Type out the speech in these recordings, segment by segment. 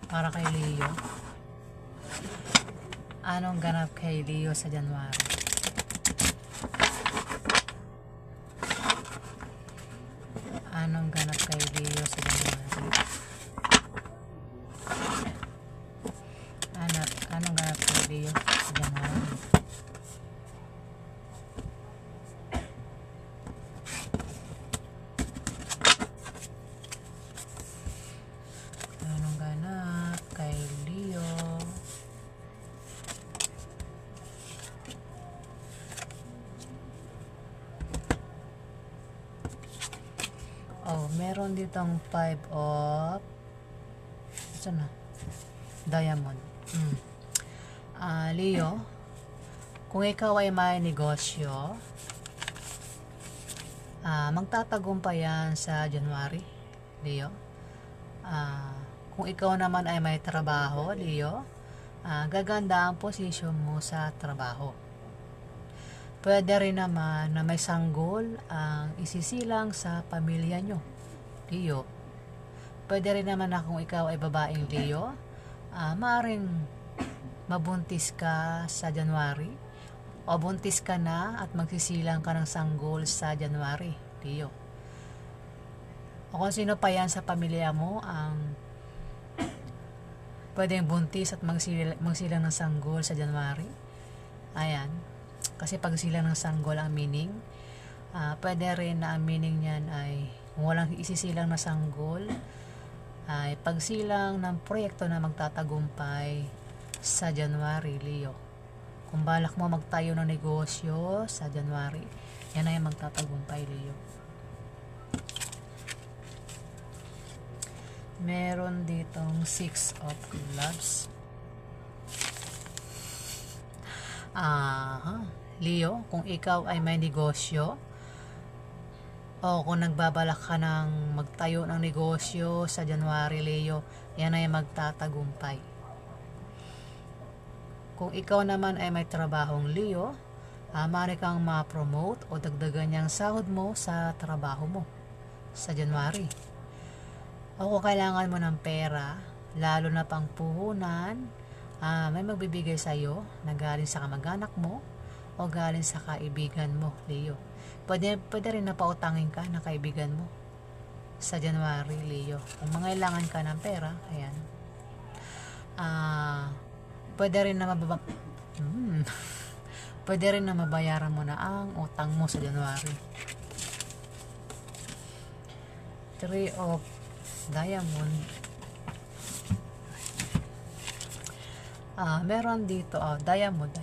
Para kay Leo. Anong ganap kay Leo sa January? Anong ganap kay Leo sa January? Anong ganap kay Leo sa January? Anong ganap kay Leo? Oh, meron ditong 5 of saan na? Diamond. Leo, kung ikaw ay may negosyo, magtatagumpay yan sa January, Leo. Kung ikaw naman ay may trabaho, Leo, gaganda ang posisyon mo sa trabaho. Pwede rin naman na may sanggol ang isisilang sa pamilya nyo, Leo. Pwede rin naman na kung ikaw ay babaeng Leo, maaaring mabuntis ka sa January o buntis ka na at magsisilang ka ng sanggol sa January, Leo. O kung sino pa yan sa pamilya mo ang pwedeng buntis at magsilang ng sanggol sa January. Ayan. Kasi pag silang ng sanggol ang meaning, pwede rin na ang meaning niyan ay kung walang isisilang na sanggol, ay pagsilang ng proyekto na magtatagumpay sa January, Leo. Kung balak mo magtayo ng negosyo sa January, yan ay magtatagumpay, Leo. Meron ditong 6 of Clubs. Leo, kung ikaw ay may negosyo o kung nagbabalak ka ng magtayo ng negosyo sa January, Leo, yan ay magtatagumpay. Kung ikaw naman ay may trabahong Leo, maaari kang ma-promote o dagdagan niyang sahod mo sa trabaho mo sa January. O kung kailangan mo ng pera, lalo na pang puhunan, may magbibigay sa iyo na galing sa kamag-anak mo o galing sa kaibigan mo, Leo. Pwede rin na pautangin ka ng kaibigan mo sa January, Leo. Kung mangailangan ka ng pera, ayan. Pwede rin na pwede rin na mabayaran mo na ang utang mo sa January. 3 of Diamond. Meron dito, diamond.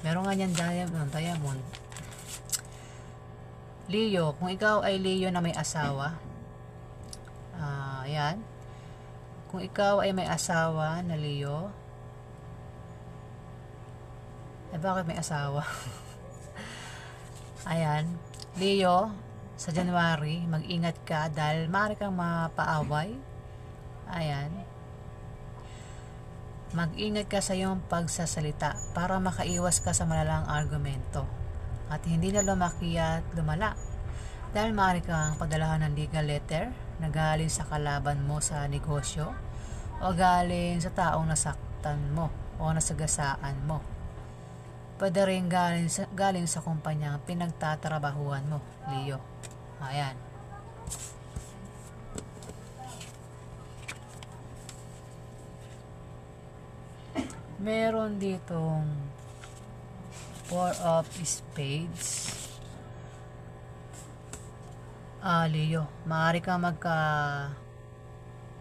Meron nga yan diamond. Leo, kung ikaw ay Leo na may asawa, ayan. Kung ikaw ay may asawa na Leo, bakit may asawa? Ayan, Leo, sa January, mag-ingat ka dahil maaari kang mapaaway. Ayan. Mag-ingat ka sa iyong pagsasalita para makaiwas ka sa malalang argumento at hindi na lumaki at lumala dahil maaari kang padalahan ng legal letter na galing sa kalaban mo sa negosyo o galing sa taong nasaktan mo o nasagasaan mo. Pwede rin galing sa kumpanyang pinagtatrabahuan mo, Leo. Ayan. Meron ditong 4 of Spades. Leo, maaari kang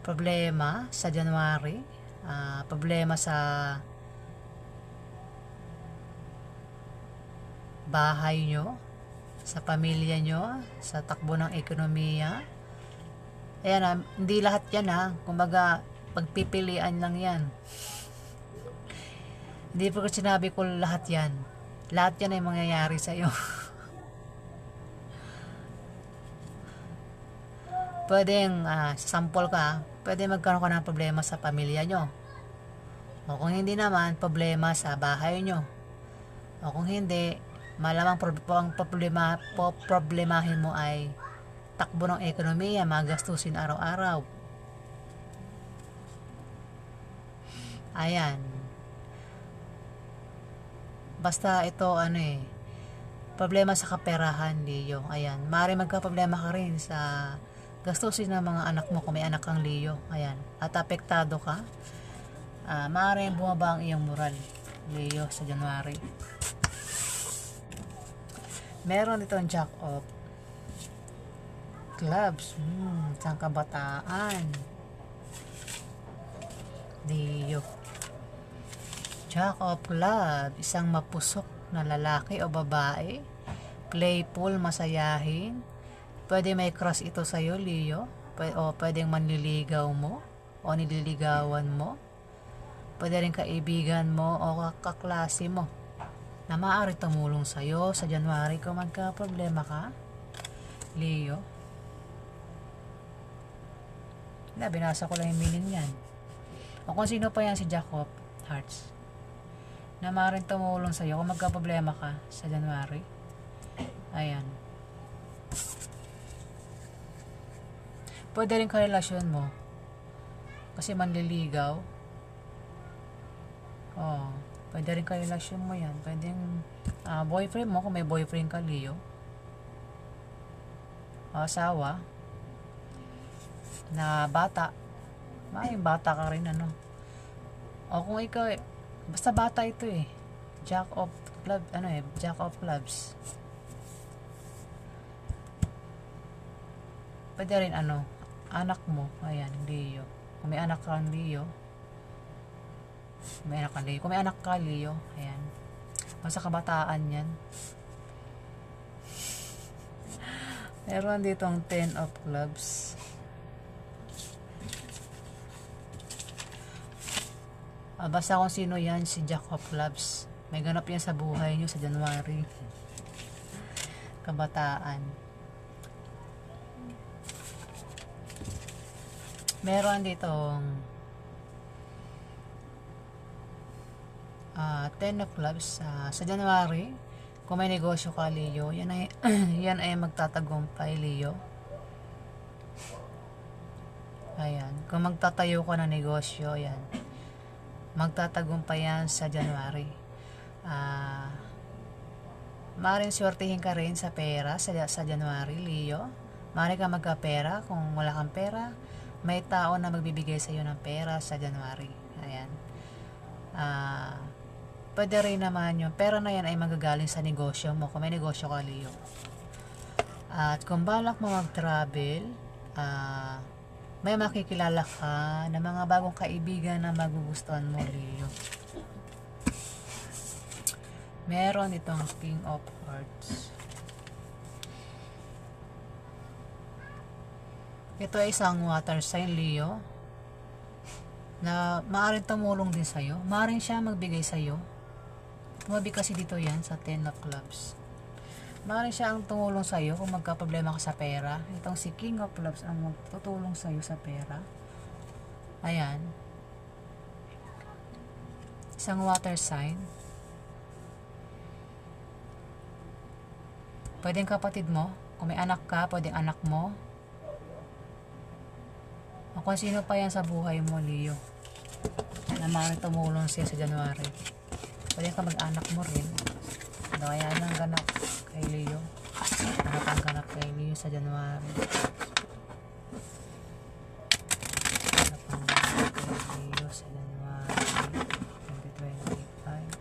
problema sa January. Problema sa bahay nyo, sa pamilya nyo, sa takbo ng ekonomiya. Ayan, hindi lahat yan kumbaga pagpipilian lang yan. Hindi po sinabi ko lahat yan. Lahat yan ay mangyayari sa iyo. Pwedeng, sample ka, pwede magkaroon ka ng problema sa pamilya nyo. O kung hindi naman, problema sa bahay nyo. O kung hindi, malamang problemahin mo ay takbo ng ekonomiya, magastusin araw-araw. Ayan. Basta ito ano problema sa kaperahan, Leo. Ayan. Maaari magka-problema ka rin sa gastusin ng mga anak mo kung may anak kang Leo. Ayan. At apektado ka. Maaaring bumaba ang iyong moral, Leo, sa January. Meron itong Jack of Clubs. Isang kabataan, Leo. Jack of Clubs, isang mapusok na lalaki o babae. Playful, masayahin. Pwede may crush ito sa'yo, Leo. O pwedeng manliligaw mo o nililigawan mo. Pwede rin kaibigan mo o kaklase mo na maaari tumulong sa'yo sa January kung magka-problema ka, Leo. Binasa ko lang yung meaning yan. O kung sino pa yan si Jack of Hearts na maaaring tumulong sa'yo kung magka-problema ka sa January. Ayan. Pwede rin karelasyon mo kasi manliligaw. Pwede rin karelasyon mo yan. Pwede boyfriend mo kung may boyfriend ka, Leo. Asawa na bata. Bata ka rin o kung ikaw basta bata ito Jack of Clubs, Jack of Clubs. Pwede rin anak mo. Ayan, Leo. Kung may anak kang Leo. Kung may anak ka, Leo. Ayan. Basta kabataan yan. Meron dito ang 10 of Clubs. Basta kung sino yan, si Jack of Clubs. May ganap yan sa buhay nyo sa January. Kabataan. Meron ditong 10 of Clubs sa January. Kung may negosyo ka, Leo, yan ay magtatagumpay, Leo. Ayan. Kung magtatayo ka ng negosyo, yan, magtatagumpay yan sa January. Maaaring swertihin ka rin sa pera sa January, Leo. Maaari ka magkapera. Kung wala kang pera, may tao na magbibigay sa iyo ng pera sa January. Ayan. Pwede rin naman yung pera na yan ay magagaling sa negosyo mo kung may negosyo ka, Leo. At kung balak mo mag-travel, may makikilala ka na mga bagong kaibigan na magugustuhan mo, Leo. Meron itong King of Hearts. Ito ay isang water sign, Leo, na maaaring tumulong din sa'yo. Maaaring siya magbigay sa'yo. Tumabi kasi dito yan sa 10 of Clubs. Maaaring siya ang tumulong sa'yo kung magka-problema ka sa pera. Itong si King of Clubs ang magtutulong sa'yo sa pera. Ayan. Isang water sign. Pwedeng kapatid mo. Kung may anak ka, pwedeng anak mo. O kung sino pa yan sa buhay mo, Leo, na maaaring tumulong siya sa January. Pwedeng ka mag-anak mo rin. Kaya ang ganap kay Leo. Ang ganap kay Leo sa January. Ang ganap kay Leo sa January 2025.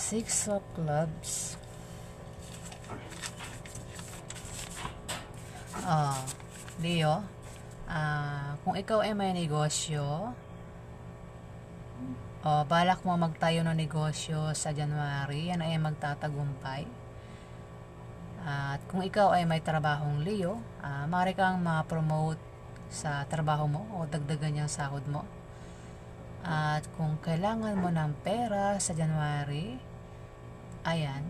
Six of Clubs. Oh, Leo, kung ikaw ay may negosyo, o balak mo magtayo ng negosyo sa January, yan ay magtatagumpay. At kung ikaw ay may trabahong Leo, maaari kang ma-promote sa trabaho mo o dagdagan yung sahod mo. At kung kailangan mo ng pera sa January, ayan,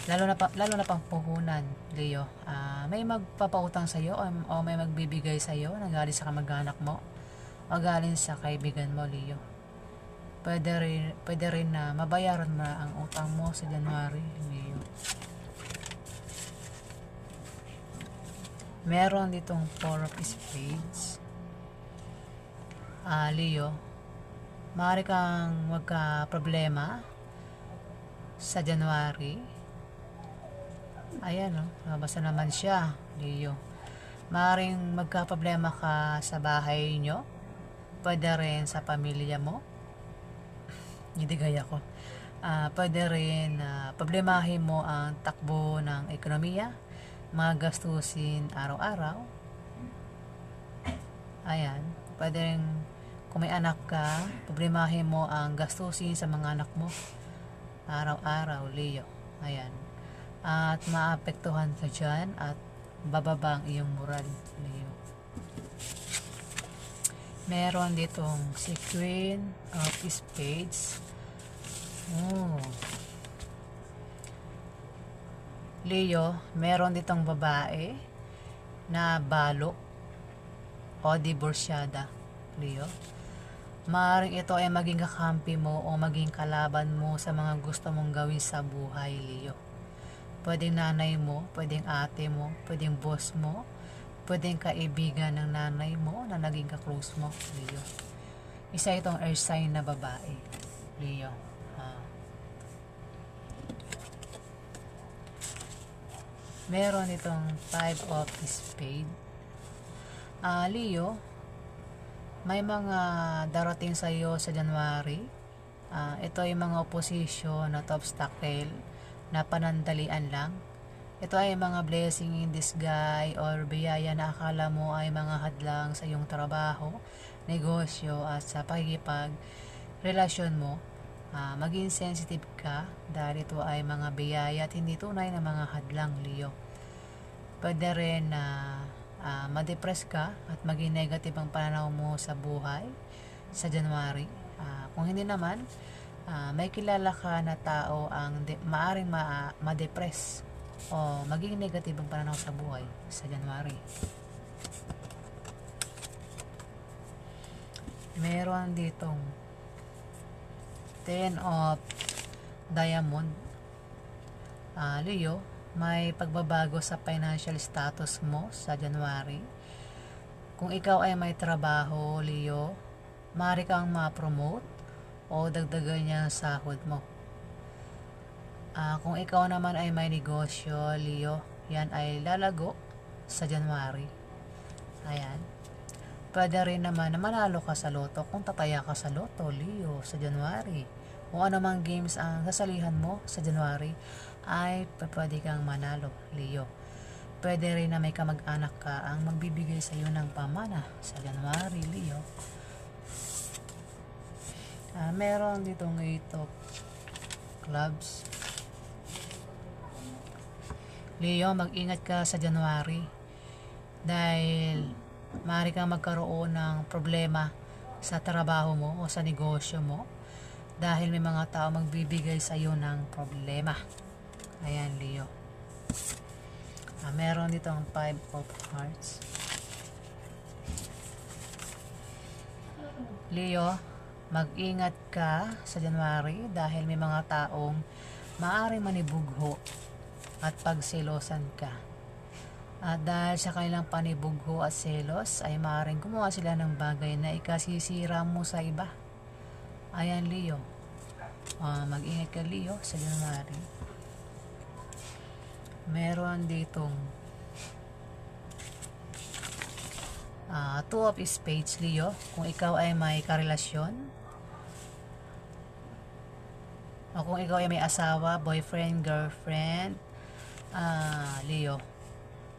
lalo na pang puhunan, Leo. May magpapautang sa iyo o may magbibigay sa iyo na galing sa kamag-anak mo o galing sa kaibigan mo, Leo. Pwede rin na mabayaran mo ang utang mo sa January, Leo. Meron ditong 4 of Spades. Leo, maaari kang magka-problema sa January. Ayan, basta naman siya, Leo. Maaaring magka-problema ka sa bahay nyo. Pwede rin sa pamilya mo. Hindi gaya ko. Pwede rin problemahin mo ang takbo ng ekonomiya, mga gastusin araw-araw. Ayan, pwede rin kung may anak ka, problemahin mo ang gastusin sa mga anak mo araw-araw, Leo. Ayan. At maapektuhan ka dyan at bababa ang iyong moral, Leo. Meron ditong si Queen of Spades. Leo, meron ditong babae na balo o diborsyada, Leo. Maaaring ito ay maging kakampi mo o maging kalaban mo sa mga gusto mong gawin sa buhay, Leo. Pwedeng nanay mo, pwedeng ate mo, pwedeng boss mo, pwedeng kaibigan ng nanay mo na naging ka-close mo, Leo. Isa itong earth sign na babae, Leo. Meron itong 5 of Spades. Leo, may mga darating sa iyo sa January. Ito ay mga opposition at obstacle na panandalian lang. Ito ay mga blessing in disguise or biyaya na akala mo ay mga hadlang sa iyong trabaho, negosyo at sa pakikipag-relasyon mo. Maging sensitive ka dahil ito ay mga biyaya at hindi tunay na mga hadlang, Leo. Pwede rin na ma-depress ka at maging negative ang pananaw mo sa buhay sa January. Kung hindi naman, may kilala ka na tao ang maaring ma-depress o maging negative ang pananaw sa buhay sa January. Meron ditong 10 of Diamond. Leo, may pagbabago sa financial status mo sa January. Kung ikaw ay may trabaho, Leo, maaari kang ma-promote o dagdagan niya ang sahod mo. Kung ikaw naman ay may negosyo, Leo, yan ay lalago sa January. Ayan. Pwede rin naman na manalo ka sa loto kung tataya ka sa loto, Leo, sa January. Kung ano mang games ang sasalihan mo sa January, ay pwede kang manalo, Leo. Pwede rin na may kamag-anak ka ang magbibigay sa iyo ng pamana sa January, Leo. Meron ditong 8 of Clubs. Leo, mag-ingat ka sa January dahil maaari kang magkaroon ng problema sa trabaho mo o sa negosyo mo dahil may mga tao magbibigay sa iyo ng problema. Ayan, Leo. Meron dito ang 5 of Hearts. Leo, mag-ingat ka sa January dahil may mga taong maaaring manibugho at pagselosan ka. At dahil sa kanilang panibugho at selos ay maaaring gumawa sila ng bagay na ikasisira mo sa iba. Ayan, Leo. Mag-ingat ka, Leo, sa January. Meron ditong 2 of Spades, Leo. Kung ikaw ay may karelasyon o kung ikaw ay may asawa, boyfriend, girlfriend, Leo,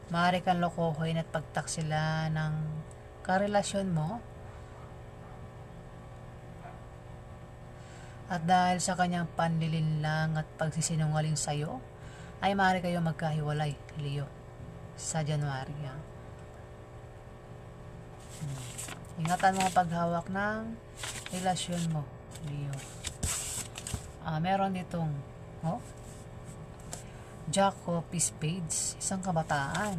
Maaari kang lokohin at pagtaksila ng karelasyon mo. At dahil sa kanyang panlilinlang at pagsisinungaling sa'yo, ay maaari kayo magkahiwalay, Leo, sa January. Ingatan mo ang paghawak ng relasyon mo, Leo. Meron ditong Jack of Spades, isang kabataan.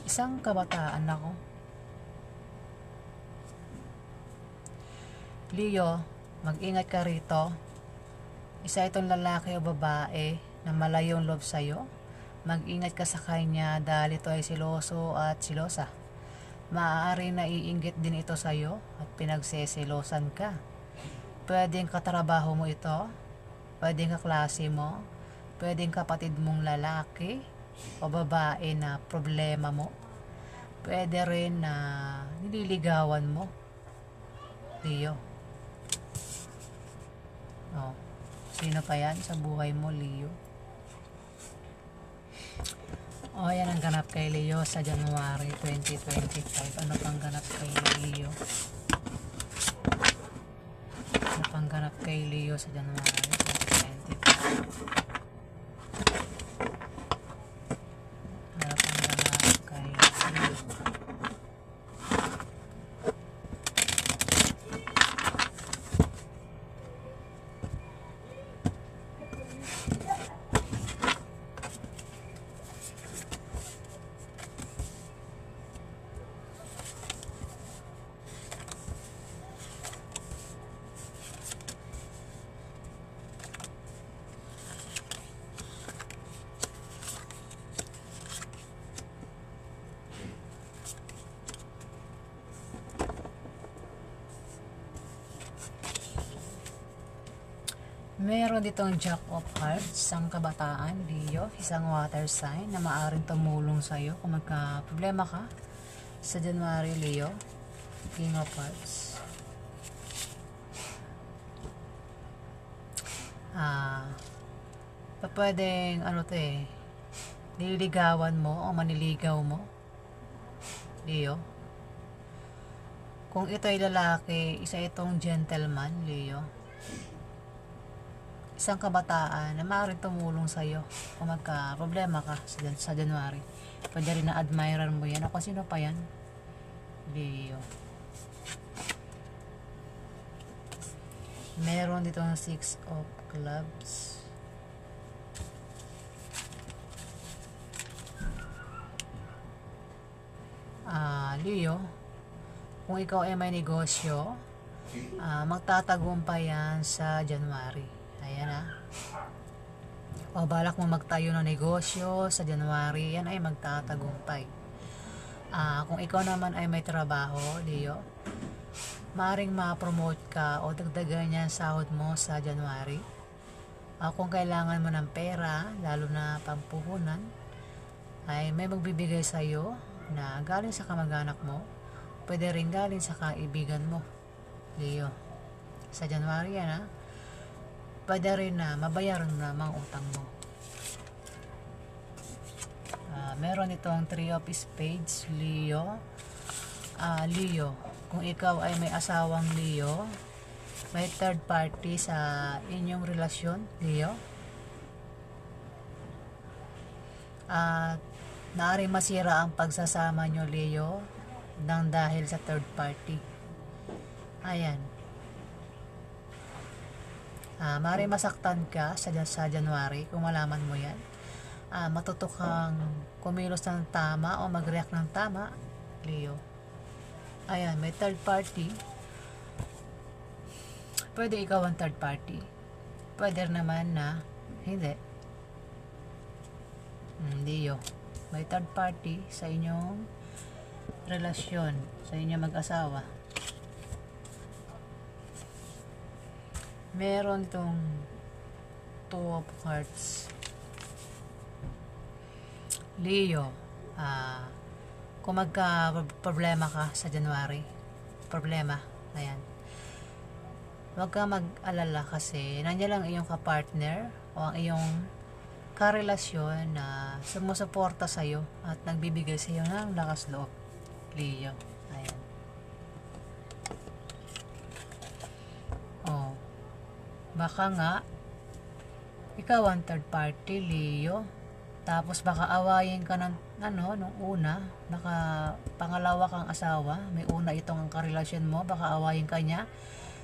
Isang kabataan ako. Leo, mag-ingat ka rito. Isa itong lalaki o babae na malayong loob sa'yo. Mag-ingat ka sa kanya dahil ito ay siloso at silosa. Maaari na iinggit din ito sa'yo at pinagseselosan ka. Pwedeng katrabaho mo ito, pwedeng kaklase mo, pwedeng kapatid mong lalaki o babae na problema mo. Pwede rin na nililigawan mo, Leo. Sino pa yan sa buhay mo, Leo? Yan ang ganap kay Leo sa January 2025. Ano pang ganap kay Leo? Ano pang ganap kay Leo sa January 2025? Ano pang ganap kay Leo? Meron ditong Jack of Hearts, isang kabataan, Leo, isang water sign na maaaring tumulong sa'yo kung magka-problema ka sa January, Leo. King of Hearts. Pwedeng nililigawan mo o maniligaw mo, Leo. Kung ito ay lalaki, isa itong gentleman, Leo. Isang kabataan na maaaring tumulong sa'yo kung magka-problema ka sa January. Pwede rin na admirer mo yan. O sino pa yan? Leo. Meron dito ng 6 of Clubs. Leo, kung ikaw ay may negosyo, magtatagumpay yan sa January. Ayan o balak mo magtayo ng negosyo sa January, yan ay magtatagumpay. Kung ikaw naman ay may trabaho, Leo, maaaring ma-promote ka o dagdagan niya sahod mo sa January. Kung kailangan mo ng pera, lalo na pampuhunan, ay may magbibigay sa iyo na galing sa kamag-anak mo, pwede rin galing sa kaibigan mo, Leo. Sa January yan pwede rin na mabayaran mo na mga utang mo. Meron itong 3 of Spades, Leo. Leo, kung ikaw ay may asawang Leo, may third party sa inyong relasyon, Leo. Naaring masira ang pagsasama nyo, Leo, nang dahil sa third party. Ayan. Maaaring masaktan ka sa January kung malaman mo yan. Matuto kang kumilos ng tama o mag-react ng tama, Leo. Ayan, may third party. Pwede ikaw ang third party. Pwede naman na hindi. Leo, may third party sa inyong relasyon, sa inyong mag-asawa. Meron itong 2 of Hearts. Leo, kung magka-problema ka sa January, ayan, huwag ka mag-alala kasi nandiyan lang iyong kapartner o ang iyong karelasyon na sumusuporta sa'yo at nagbibigay sa'yo ng lakas loob, Leo. Ayan. Oh, baka nga ikaw ang third party, Leo. Tapos baka awayin ka ng nung una, baka pangalawa kang asawa, may una itong karelasyon mo, baka awayin ka niya.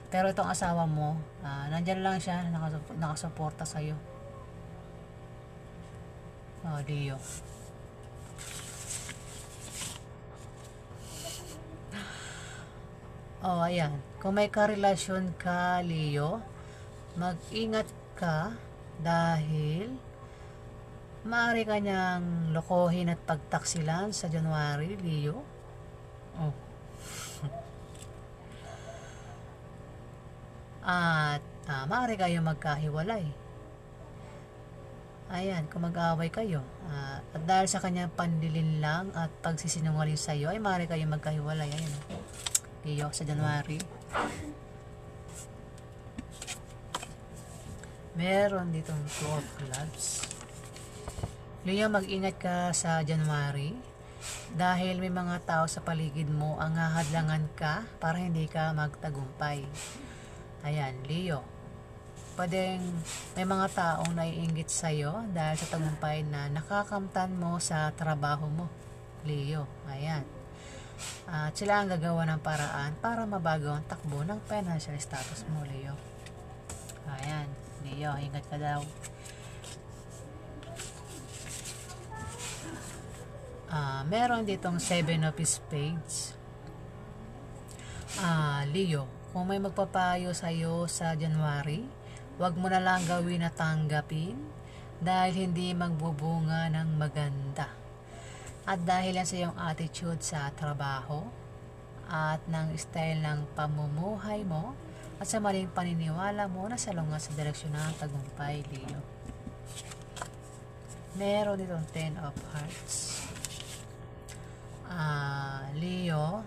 Pero itong asawa mo, nandyan lang siya, nakasuporta sa'yo. Oh, Leo. Oh, ayan. Kung may karelasyon ka, Leo, mag-ingat ka dahil maaari ka niyang lokohin at pagtaksilan sa January, Leo. Oh. At maaari kayo magkahiwalay. Ayan, kung mag-aaway kayo. At dahil sa kanyang panlilin lang at pagsisinungaling sa iyo, ay maaari kayo magkahiwalay. Ayan, Leo, sa January. Meron ditong 2 of clubs. Leo, mag-ingat ka sa January dahil may mga tao sa paligid mo ang hahadlangan ka para hindi ka magtagumpay. Ayan, Leo. Pwedeng may mga taong naiinggit sa'yo dahil sa tagumpay na nakakamtan mo sa trabaho mo, Leo. Ayan. At sila ang gagawa ng paraan para mabago ang takbo ng financial status mo, Leo. Ayan, Leo, ingat ka daw. Meron ditong 7 of Spades. Leo, kung may magpapayo sa'yo sa January, huwag mo na lang gawin na tanggapin dahil hindi magbubunga ng maganda. At dahil yan sa iyong attitude sa trabaho at ng style ng pamumuhay mo at sa maling paniniwala mo na salungat sa direksyon ng tagumpay, Leo. Meron ditong 10 of Hearts. Leo,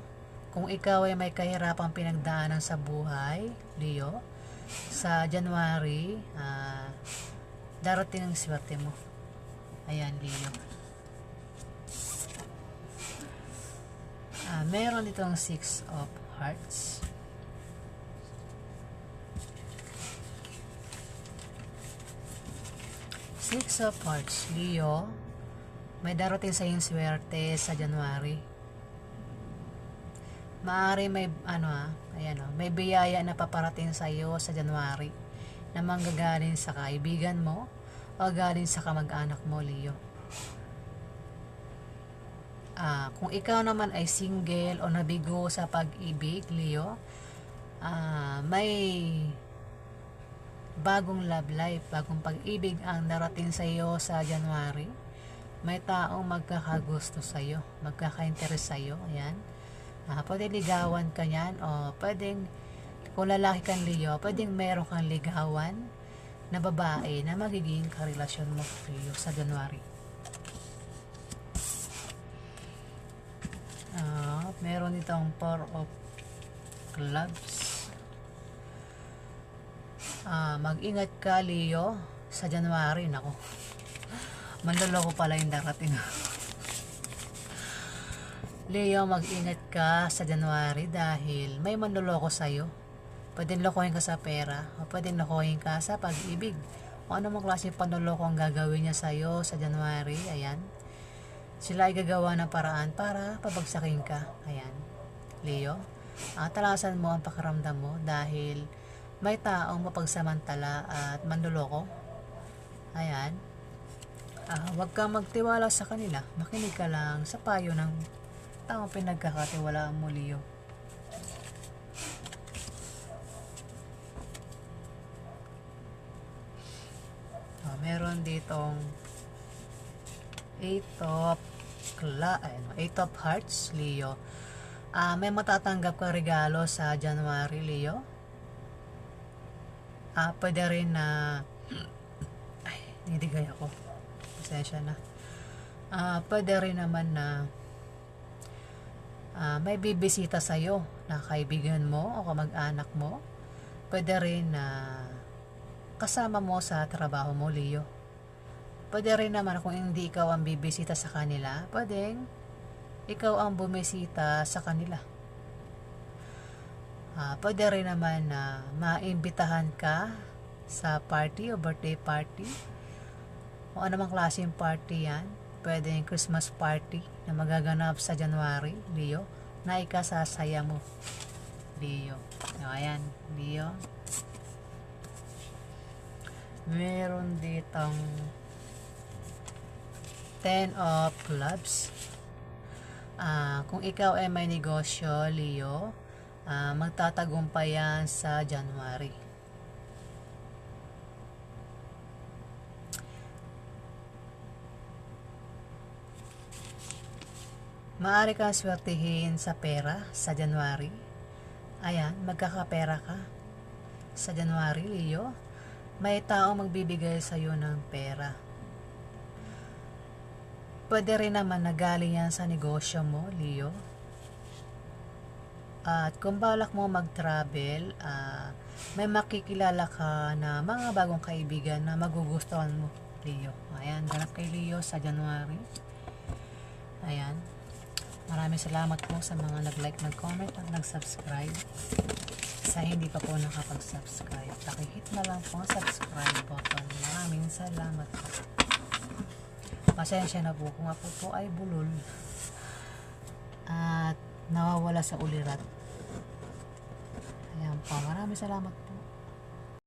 kung ikaw ay may kahirapang pinagdaanan sa buhay, Leo, sa January, darating ang swerte mo. Ayan, Leo. Meron ditong 6 of Hearts. Six of Hearts, Leo, may darating sa iyong swerte sa January. Maaari may may biyaya na paparating sa iyo sa January na manggagaling sa kaibigan mo o galing sa kamag-anak mo, Leo. Kung ikaw naman ay single o nabigo sa pag-ibig, Leo, may bagong love life, bagong pag-ibig ang darating sa iyo sa January. May taong magkakagusto sa iyo, magkaka-interest sa iyo. Ayan. Pwede ligawan ka yan o pwedeng, kung lalaki kang Leo, pwedeng meron kang ligawan na babae na magiging karelasyon mo, Leo, sa January. Meron itong 4 of Clubs. Mag-ingat ka, Leo, sa January. Nako, manloloko pala yung darating. Leo, mag-ingat ka sa January dahil may manloloko sa'yo. Pwedeng lokohin ka sa pera o pwedeng lokohin ka sa pag-ibig. O ano mong klase panloloko ang gagawin niya sa'yo sa January, ayan. Sila ay gagawa ng paraan para pabagsakin ka. Ayan, Leo. Talasan mo ang pakiramdam mo dahil may taong mapagsamantala at manloloko. Ayan. Huwag kang magtiwala sa kanila. Makinig ka lang sa payo ng taong pinagkakatiwalaan mo, Leo. Meron ditong 8 of Hearts, Leo. May matatanggap ka regalo sa January, Leo. Pwede rin na nidigay ako. Pasensya na. Pwede rin naman na may bibisita sa'yo na kaibigan mo o kamag-anak mo. Pwede rin na kasama mo sa trabaho mo, Leo. Pwede rin naman kung hindi ikaw ang bibisita sa kanila, pwedeng ikaw ang bumisita sa kanila. Pwede rin naman na maimbitahan ka sa party o birthday party o anumang klaseng party yan. Pwede yung Christmas party na magaganap sa January, Leo, na ikasasaya mo, Leo. Ayan, Leo. Meron ditong 10 of clubs. Kung ikaw ay may negosyo, Leo, magtatagumpay yan sa January. Maaari kang swertihin sa pera sa January. Ayan, magkakapera ka sa January, Leo. May tao magbibigay sa iyo ng pera. Pwede rin naman na galing yan sa negosyo mo, Leo. At kung balak mo mag-travel, may makikilala ka na mga bagong kaibigan na magugustuhan mo, Leo. Ayan, ganap kay Leo sa January. Ayan. Maraming salamat po sa mga nag-like, nag-comment at nag-subscribe. Sa hindi pa po nakapag-subscribe, pakihit na lang po ang subscribe button. Maraming salamat po. Pasensya na po kung ako po ay bulol at nawawala sa ulirat. Ayan po, maraming salamat po.